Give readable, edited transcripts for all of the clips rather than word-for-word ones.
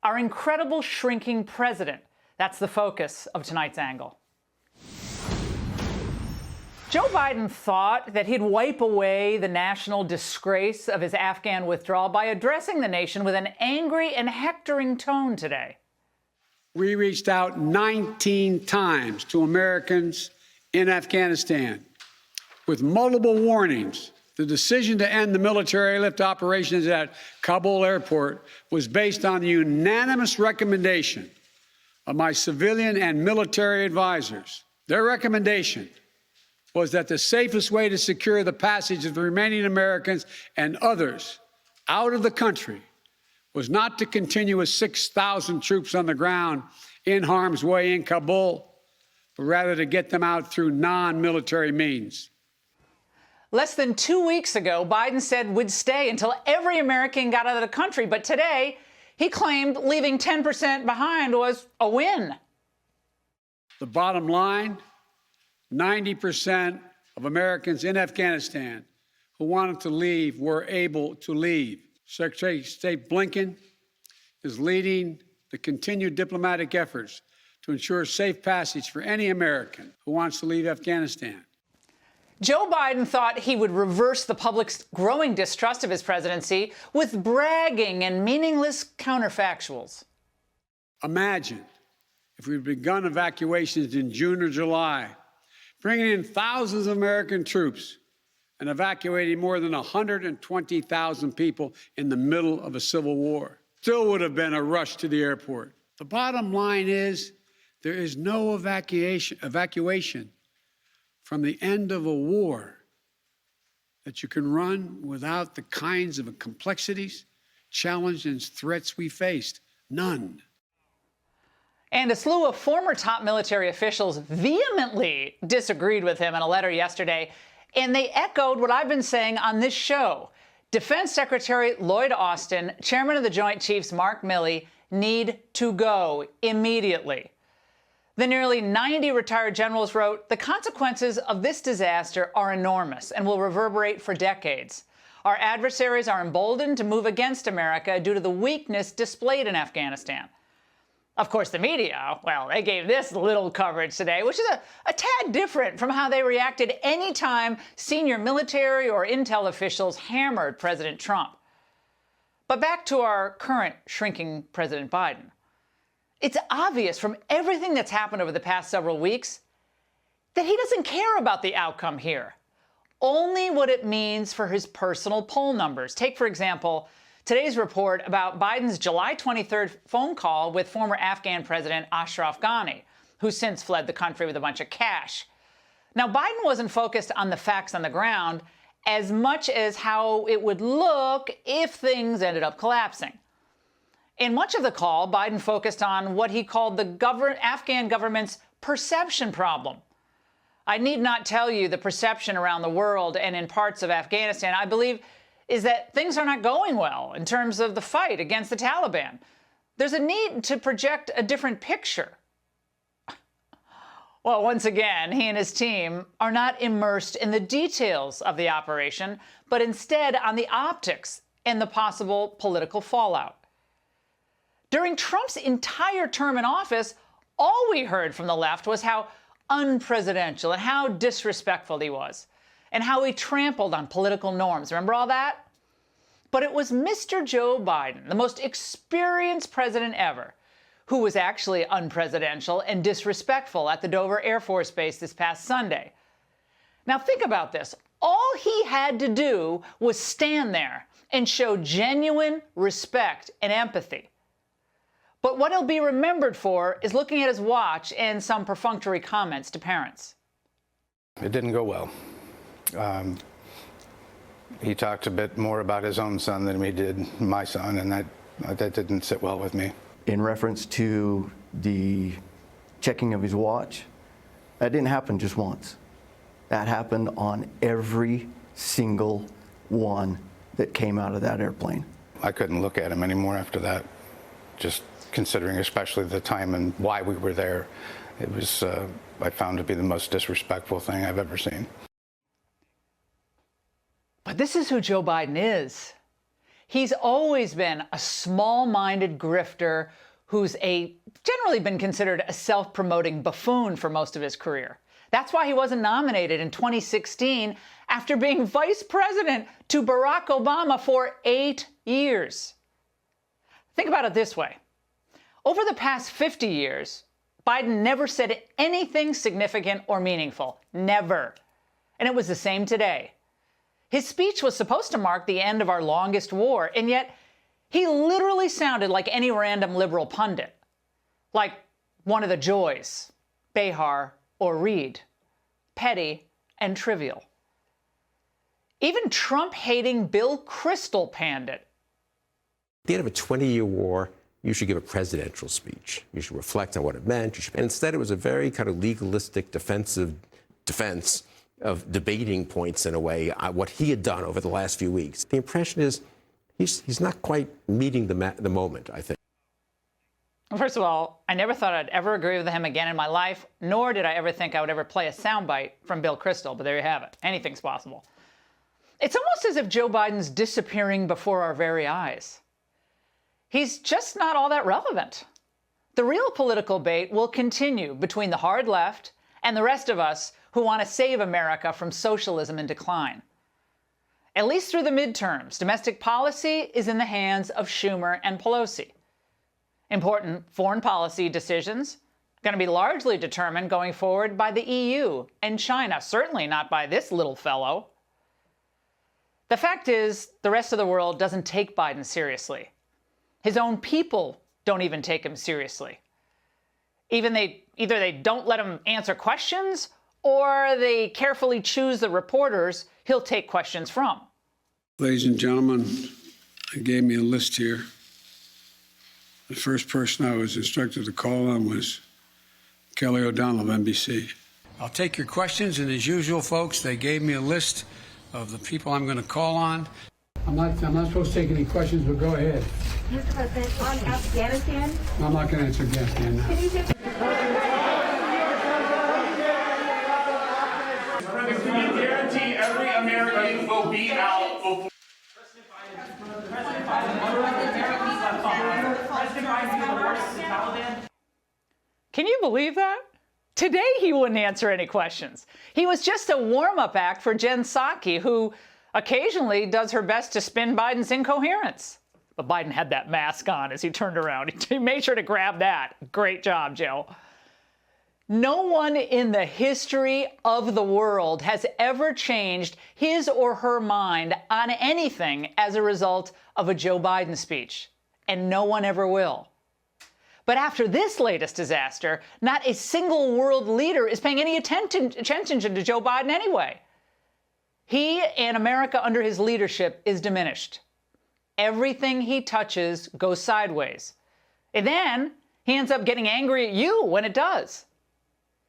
our incredible shrinking president. That's the focus of tonight's angle. Joe Biden thought that he'd wipe away the national disgrace of his Afghan withdrawal by addressing the nation with an angry and hectoring tone today. We reached out 19 times to Americans in Afghanistan with multiple warnings. The decision to end the military airlift operations at Kabul airport was based on the unanimous recommendation of my civilian and military advisors. Their recommendation was that the safest way to secure the passage of the remaining Americans and others out of the country was not to continue with 6,000 troops on the ground in harm's way in Kabul, but rather to get them out through non-military means. Less than 2 weeks ago, Biden said we'd stay until every American got out of the country. But today, he claimed leaving 10% behind was a win. The bottom line, 90% of Americans in Afghanistan who wanted to leave were able to leave. Secretary of State Blinken is leading the continued diplomatic efforts to ensure safe passage for any American who wants to leave Afghanistan. Joe Biden thought he would reverse the public's growing distrust of his presidency with bragging and meaningless counterfactuals. Imagine if we'd begun evacuations in June or July, bringing in thousands of American troops and evacuating more than 120,000 people in the middle of a civil war. Still would have been a rush to the airport. The bottom line is there is no evacuation from the end of a war that you can run without the kinds of complexities, challenges, and threats we faced. None. And a slew of former top military officials vehemently disagreed with him in a letter yesterday, and they echoed what I've been saying on this show. Defense Secretary Lloyd Austin, Chairman of the Joint Chiefs Mark Milley, need to go immediately. The nearly 90 retired generals wrote, "The consequences of this disaster are enormous and will reverberate for decades. Our adversaries are emboldened to move against America due to the weakness displayed in Afghanistan." Of course, the media, well, they gave this little coverage today, which is a tad different from how they reacted any time senior military or intel officials hammered President Trump. But back to our current shrinking President Biden. It's obvious from everything that's happened over the past several weeks that he doesn't care about the outcome here, only what it means for his personal poll numbers. Take, for example, today's report about Biden's July 23rd phone call with former Afghan President Ashraf Ghani, who since fled the country with a bunch of cash. Now, Biden wasn't focused on the facts on the ground as much as how it would look if things ended up collapsing. In much of the call, Biden focused on what he called the Afghan government's perception problem. I need not tell you the perception around the world and in parts of Afghanistan, I believe, is that things are not going well in terms of the fight against the Taliban. There's a need to project a different picture. Well, once again, he and his team are not immersed in the details of the operation, but instead on the optics and the possible political fallout. During Trump's entire term in office, all we heard from the left was how unpresidential and how disrespectful he was, and how he trampled on political norms. Remember all that? But it was Mr. Joe Biden, the most experienced president ever, who was actually unpresidential and disrespectful at the Dover Air Force Base this past Sunday. Now think about this. All he had to do was stand there and show genuine respect and empathy. But what he'll be remembered for is looking at his watch and some perfunctory comments to parents. It didn't go well. He talked a bit more about his own son than he did my son, and that didn't sit well with me. In reference to the checking of his watch, that didn't happen just once. That happened on every single one that came out of that airplane. I couldn't look at him anymore after that, just considering especially the time and why we were there. It was, I found to be the most disrespectful thing I've ever seen. But this is who Joe Biden is. He's always been a small-minded grifter who's generally been considered a self-promoting buffoon for most of his career. That's why he wasn't nominated in 2016 after being vice president to Barack Obama for 8 years. Think about it this way. Over the past 50 years, Biden never said anything significant or meaningful. Never. And it was the same today. His speech was supposed to mark the end of our longest war, and yet he literally sounded like any random liberal pundit. Like one of the Joys, Behar, or Reed. Petty and trivial. Even Trump-hating Bill Kristol panned it. At the end of a 20-year war, you should give a presidential speech. You should reflect on what it meant. And instead, it was a very kind of legalistic, defensive defense of debating points, in a way, what he had done over the last few weeks. The impression is he's not quite meeting the moment, I think. First of all, I never thought I'd ever agree with him again in my life, nor did I ever think I would ever play a soundbite from Bill Kristol, but there you have it. Anything's possible. It's almost as if Joe Biden's disappearing before our very eyes. He's just not all that relevant. The real political debate will continue between the hard left and the rest of us who want to save America from socialism in decline. At least through the midterms, domestic policy is in the hands of Schumer and Pelosi. Important foreign policy decisions are going to be largely determined going forward by the EU and China, certainly not by this little fellow. The fact is, the rest of the world doesn't take Biden seriously. His own people don't even take him seriously. Either they don't let him answer questions, or they carefully choose the reporters he'll take questions from. Ladies and gentlemen, they gave me a list here. The first person I was instructed to call on was Kelly O'Donnell of NBC. I'll take your questions, and as usual, folks, they gave me a list of the people I'm going to call on. I'm not supposed to take any questions, but go ahead. Mr. President, on Afghanistan. I'm not going to answer Afghanistan now. Can you just... Can you guarantee every American will be out before? Can you believe that? Today he wouldn't answer any questions. He was just a warm-up act for Jen Psaki, who occasionally does her best to spin Biden's incoherence. But Biden had that mask on as he turned around. He made sure to grab that. Great job, Joe. No one in the history of the world has ever changed his or her mind on anything as a result of a Joe Biden speech. And no one ever will. But after this latest disaster, not a single world leader is paying any attention to Joe Biden anyway. He and America under his leadership is diminished. Everything he touches goes sideways. And then he ends up getting angry at you when it does.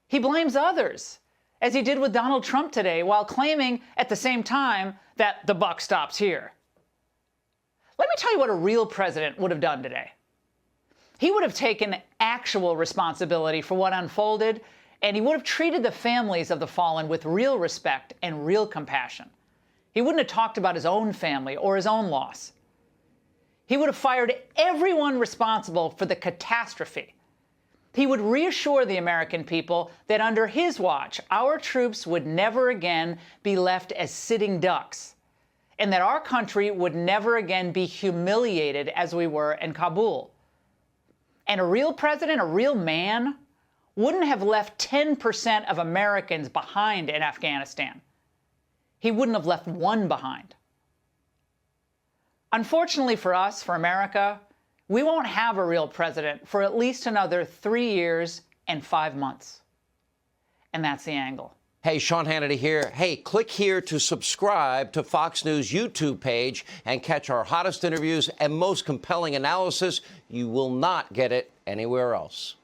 He blames others, as he did with Donald Trump today, while claiming at the same time that the buck stops here. Let me tell you what a real president would have done today. He would have taken actual responsibility for what unfolded, and he would have treated the families of the fallen with real respect and real compassion. He wouldn't have talked about his own family or his own loss. He would have fired everyone responsible for the catastrophe. He would reassure the American people that under his watch, our troops would never again be left as sitting ducks, and that our country would never again be humiliated as we were in Kabul. And a real president, a real man, wouldn't have left 10% of Americans behind in Afghanistan. He wouldn't have left one behind. Unfortunately for us, for America, we won't have a real president for at least another 3 years and 5 months. And that's the angle. Hey, Sean Hannity here. Hey, click here to subscribe to Fox News YouTube page and catch our hottest interviews and most compelling analysis. You will not get it anywhere else.